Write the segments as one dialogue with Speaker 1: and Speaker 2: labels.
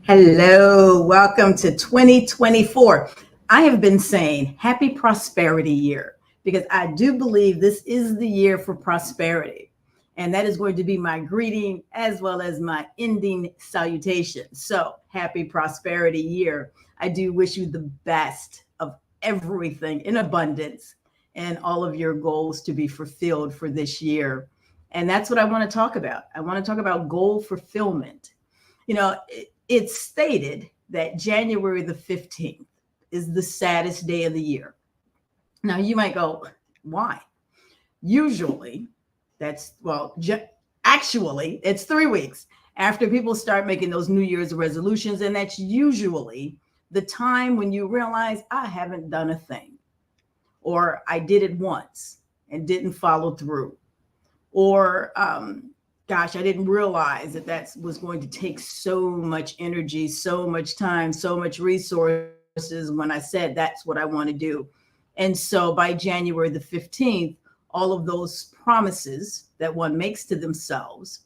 Speaker 1: Hello, welcome to 2024. I have been saying happy prosperity year because I do believe this is the year for prosperity. And that is going to be my greeting as well as my ending salutation. So happy prosperity year. I do wish you the best of everything in abundance and all of your goals to be fulfilled for this year. And that's what I want to talk about. I want to talk about goal fulfillment. It's stated that January the 15th is the saddest day of the year. Now, you might go, why? Usually, actually, it's 3 weeks after people start making those New Year's resolutions. And that's usually the time when you realize I haven't done a thing, or I did it once and didn't follow through, or gosh, I didn't realize that was going to take so much energy, so much time, so much resources when I said that's what I want to do. And so by January the 15th, all of those promises that one makes to themselves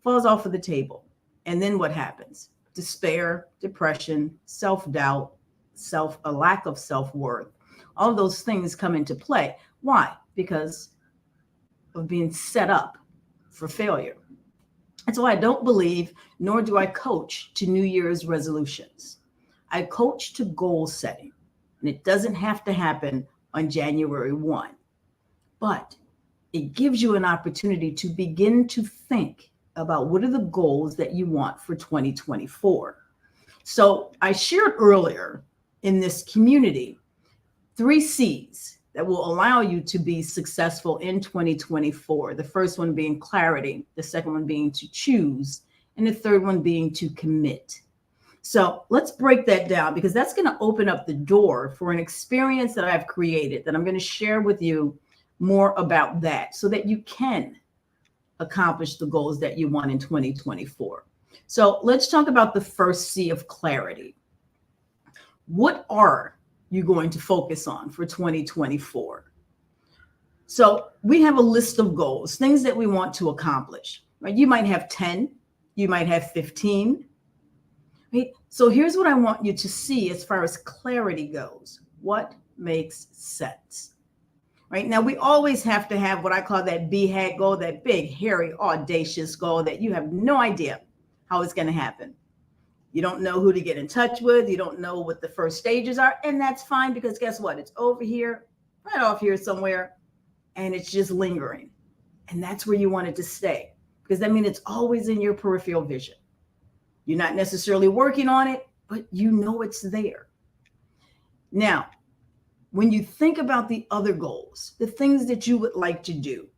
Speaker 1: falls off of the table. And then what happens? Despair, depression, self-doubt, a lack of self-worth. All of those things come into play. Why? Because of being set up for failure. That's why I don't believe, nor do I coach to New Year's resolutions. I coach to goal setting, and it doesn't have to happen on January 1, but it gives you an opportunity to begin to think about what are the goals that you want for 2024. So I shared earlier in this community 3C's that will allow you to be successful in 2024. The first one being clarity, the second one being to choose, and the third one being to commit. So let's break that down because that's going to open up the door for an experience that I've created that I'm going to share with you more about that so that you can accomplish the goals that you want in 2024. So let's talk about the first C of clarity. What are you going to focus on for 2024? So we have a list of goals, things that we want to accomplish, right? You might have 10, you might have 15, right? So here's what I want you to see as far as clarity goes. What makes sense, right? Now, we always have to have what I call that BHAG goal, that big, hairy, audacious goal that you have no idea how it's going to happen. You don't know who to get in touch with. You don't know what the first stages are. And that's fine because guess what? It's over here, right off here somewhere, and it's just lingering. And that's where you want it to stay because that means it's always in your peripheral vision. You're not necessarily working on it, but you know it's there. Now, when you think about the other goals, the things that you would like to do,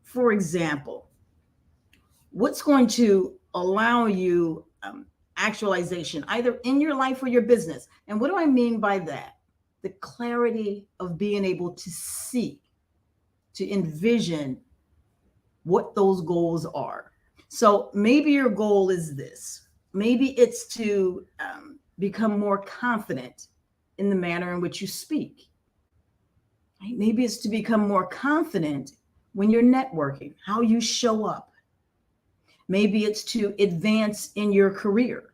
Speaker 1: for example, what's going to allow you actualization, either in your life or your business. And what do I mean by that? The clarity of being able to see, to envision what those goals are. So maybe your goal is this. Maybe it's to become more confident in the manner in which you speak. Right? Maybe it's to become more confident when you're networking, how you show up. Maybe it's to advance in your career,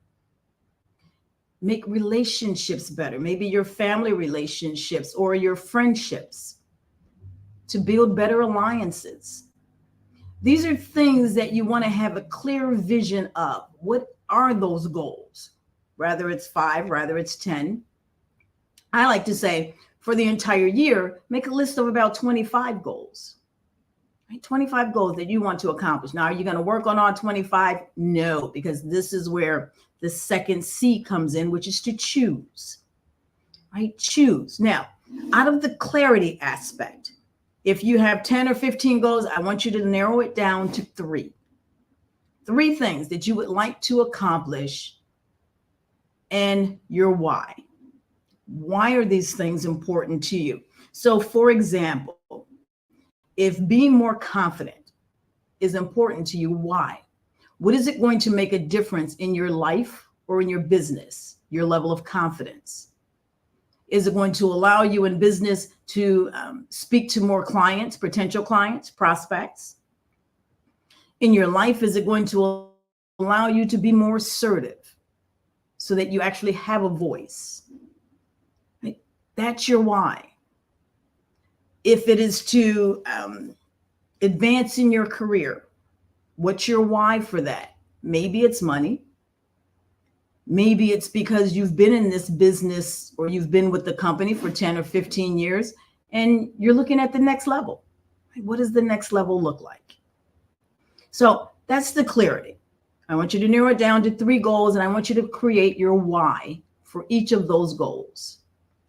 Speaker 1: make relationships better, maybe your family relationships or your friendships, to build better alliances. These are things that you want to have a clear vision of. What are those goals? Whether it's 5, whether it's 10. I like to say for the entire year, make a list of about 25 goals. 25 goals that you want to accomplish. Now, are you going to work on all 25? No, because this is where the second C comes in, which is to choose, right? Choose. Now, out of the clarity aspect, if you have 10 or 15 goals, I want you to narrow it down to 3. 3 things that you would like to accomplish and your why. Why are these things important to you? So, for example, if being more confident is important to you, why? What is it going to make a difference in your life or in your business, your level of confidence? Is it going to allow you in business to speak to more clients, potential clients, prospects? In your life, is it going to allow you to be more assertive? so that you actually have a voice. Right? That's your why. If it is to advance in your career, what's your why for that? Maybe it's money. Maybe it's because you've been in this business or you've been with the company for 10 or 15 years and you're looking at the next level. What does the next level look like? So that's the clarity. I want you to narrow it down to 3 goals, and I want you to create your why for each of those goals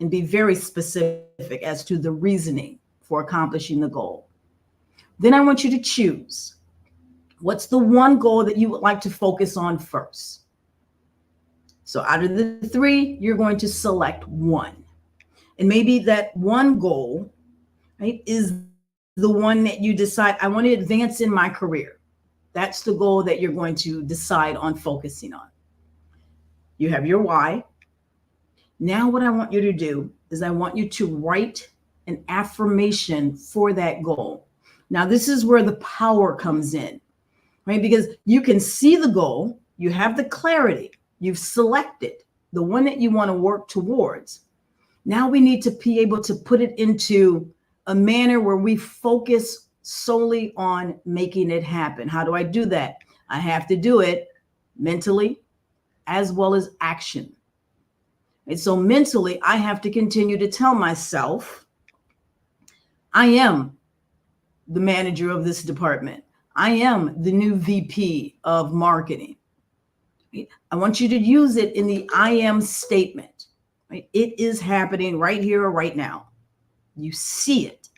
Speaker 1: and be very specific as to the reasoning for accomplishing the goal. Then I want you to choose what's the one goal that you would like to focus on first. So out of the 3, you're going to select one. And maybe that one goal, right, is the one that you decide, I want to advance in my career. That's the goal that you're going to decide on focusing on. You have your why. Now what I want you to do is I want you to write an affirmation for that goal. Now this is where the power comes in, right? Because you can see the goal, you have the clarity, you've selected the one that you want to work towards. Now we need to be able to put it into a manner where we focus solely on making it happen. How do I do that? I have to do it mentally as well as action. And so mentally, I have to continue to tell myself, I am the manager of this department. I am the new VP of marketing. I want you to use it in the I am statement. Right? It is happening right here or right now. You see it.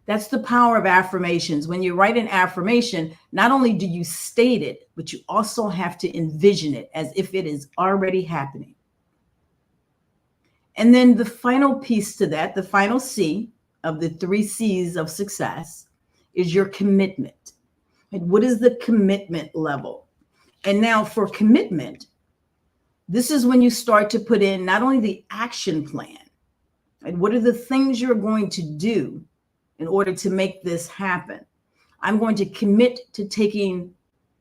Speaker 1: That's the power of affirmations. When you write an affirmation, not only do you state it, but you also have to envision it as if it is already happening. And then the final piece to that, the final C of the 3 C's of success, is your commitment. And what is the commitment level? And now for commitment, this is when you start to put in not only the action plan, right? What are the things you're going to do in order to make this happen? I'm going to commit to taking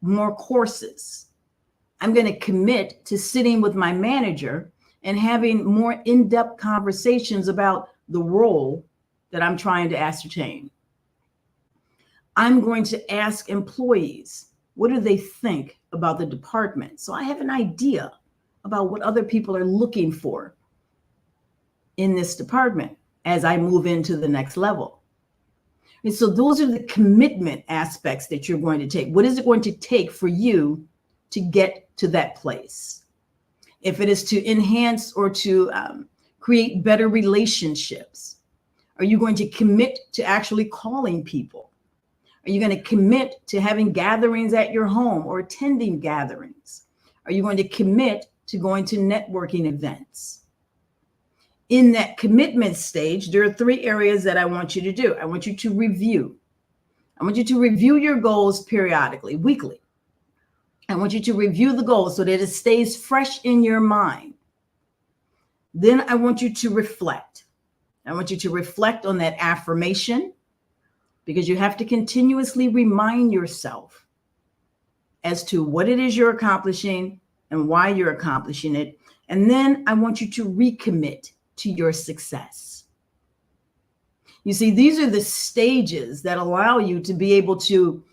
Speaker 1: more courses. I'm going to commit to sitting with my manager and having more in-depth conversations about the role that I'm trying to ascertain. I'm going to ask employees, what do they think about the department? So I have an idea about what other people are looking for in this department as I move into the next level. And so those are the commitment aspects that you're going to take. What is it going to take for you to get to that place? If it is to enhance or to create better relationships, are you going to commit to actually calling people? Are you going to commit to having gatherings at your home or attending gatherings? Are you going to commit to going to networking events? In that commitment stage, there are 3 areas that I want you to do. I want you to review. I want you to review your goals periodically, weekly. I want you to review the goals so that it stays fresh in your mind. Then I want you to reflect. I want you to reflect on that affirmation, because you have to continuously remind yourself as to what it is you're accomplishing and why you're accomplishing it. And then I want you to recommit to your success. You see, these are the stages that allow you to be able to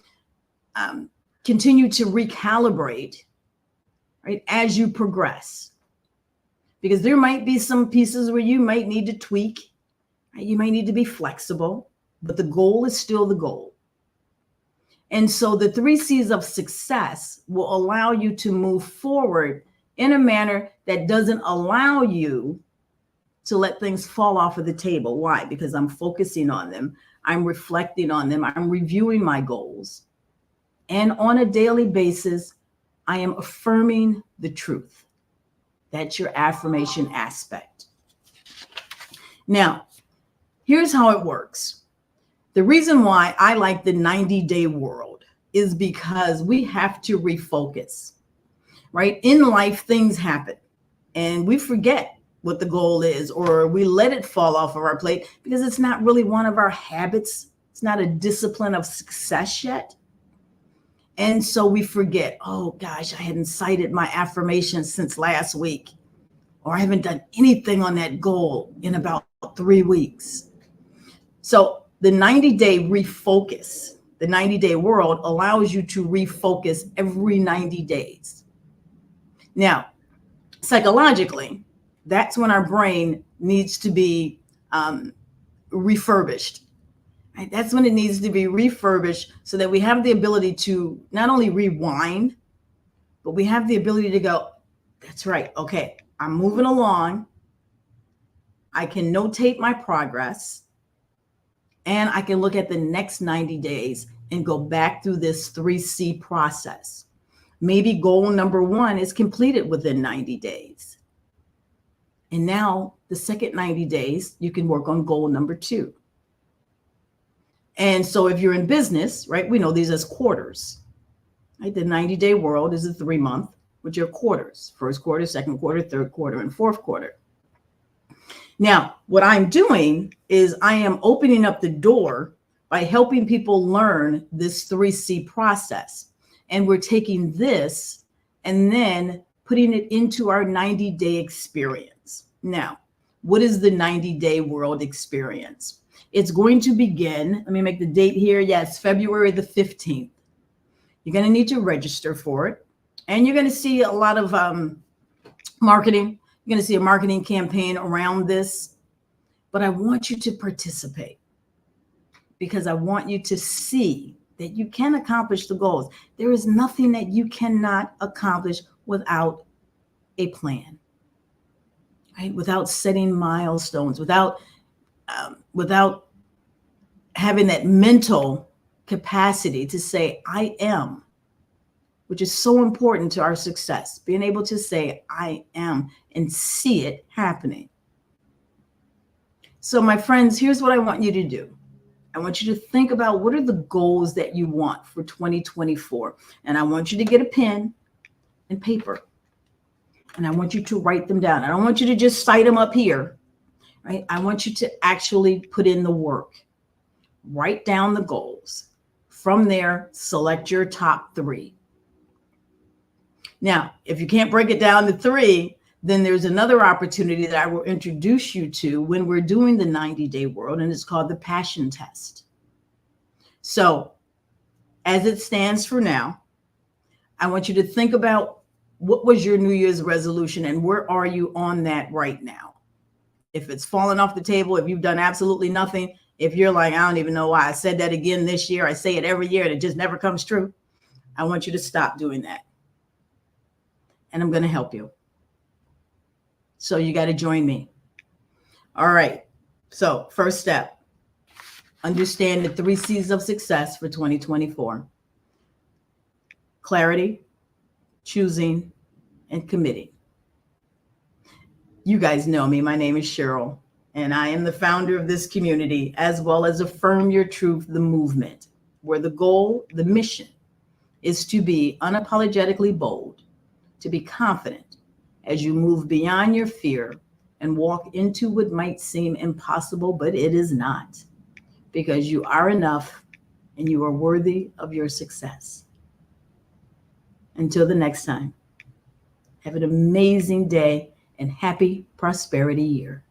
Speaker 1: continue to recalibrate, right, as you progress. Because there might be some pieces where you might need to tweak, right? You might need to be flexible, but the goal is still the goal. And so the 3 C's of success will allow you to move forward in a manner that doesn't allow you to let things fall off of the table. Why? Because I'm focusing on them. I'm reflecting on them. I'm reviewing my goals. And on a daily basis, I am affirming the truth. That's your affirmation aspect. Now, here's how it works. The reason why I like the 90-day world is because we have to refocus, right? In life, things happen and we forget what the goal is, or we let it fall off of our plate because it's not really one of our habits. It's not a discipline of success yet. And so we forget, oh gosh, I hadn't cited my affirmations since last week, or I haven't done anything on that goal in about 3 weeks. So the 90-day refocus, the 90-day world allows you to refocus every 90 days. Now, psychologically, that's when our brain needs to be refurbished. Right? That's when it needs to be refurbished so that we have the ability to not only rewind, but we have the ability to go, that's right. Okay, I'm moving along. I can notate my progress, and I can look at the next 90 days and go back through this 3C process. Maybe goal number 1 is completed within 90 days. And now the second 90 days, you can work on goal number 2. And so if you're in business, right, we know these as quarters. Right? The 90-day world is a 3-month, with your quarters: first quarter, second quarter, third quarter, and fourth quarter. Now, what I'm doing is I am opening up the door by helping people learn this 3C process. And we're taking this and then putting it into our 90-day experience. Now, what is the 90-day world experience? It's going to begin, let me make the date here. Yes, February the 15th. You're going to need to register for it. And you're going to see a lot of marketing. You're going to see a marketing campaign around this. But I want you to participate because I want you to see that you can accomplish the goals. There is nothing that you cannot accomplish without a plan, right? Without setting milestones, without having that mental capacity to say, I am, which is so important to our success. Being able to say, I am, and see it happening. So my friends, here's what I want you to do. I want you to think about what are the goals that you want for 2024. And I want you to get a pen and paper. And I want you to write them down. I don't want you to just cite them up here, right? I want you to actually put in the work. Write down the goals. From there, select your top 3. Now, if you can't break it down to 3, then there's another opportunity that I will introduce you to when we're doing the 90-day world, and it's called the passion test. So as it stands for now, I want you to think about what was your New Year's resolution and where are you on that right now? If it's fallen off the table, if you've done absolutely nothing, if you're like, I don't even know why I said that again this year, I say it every year and it just never comes true, I want you to stop doing that. And I'm going to help you. So you got to join me. All right. So first step, understand the 3 C's of success for 2024. Clarity, choosing, and committing. You guys know me. My name is Cheryl, and I am the founder of this community, as well as Affirm Your Truth, the movement, where the goal, the mission, is to be unapologetically bold, to be confident as you move beyond your fear and walk into what might seem impossible, but it is not, because you are enough and you are worthy of your success. Until the next time, have an amazing day and happy prosperity year.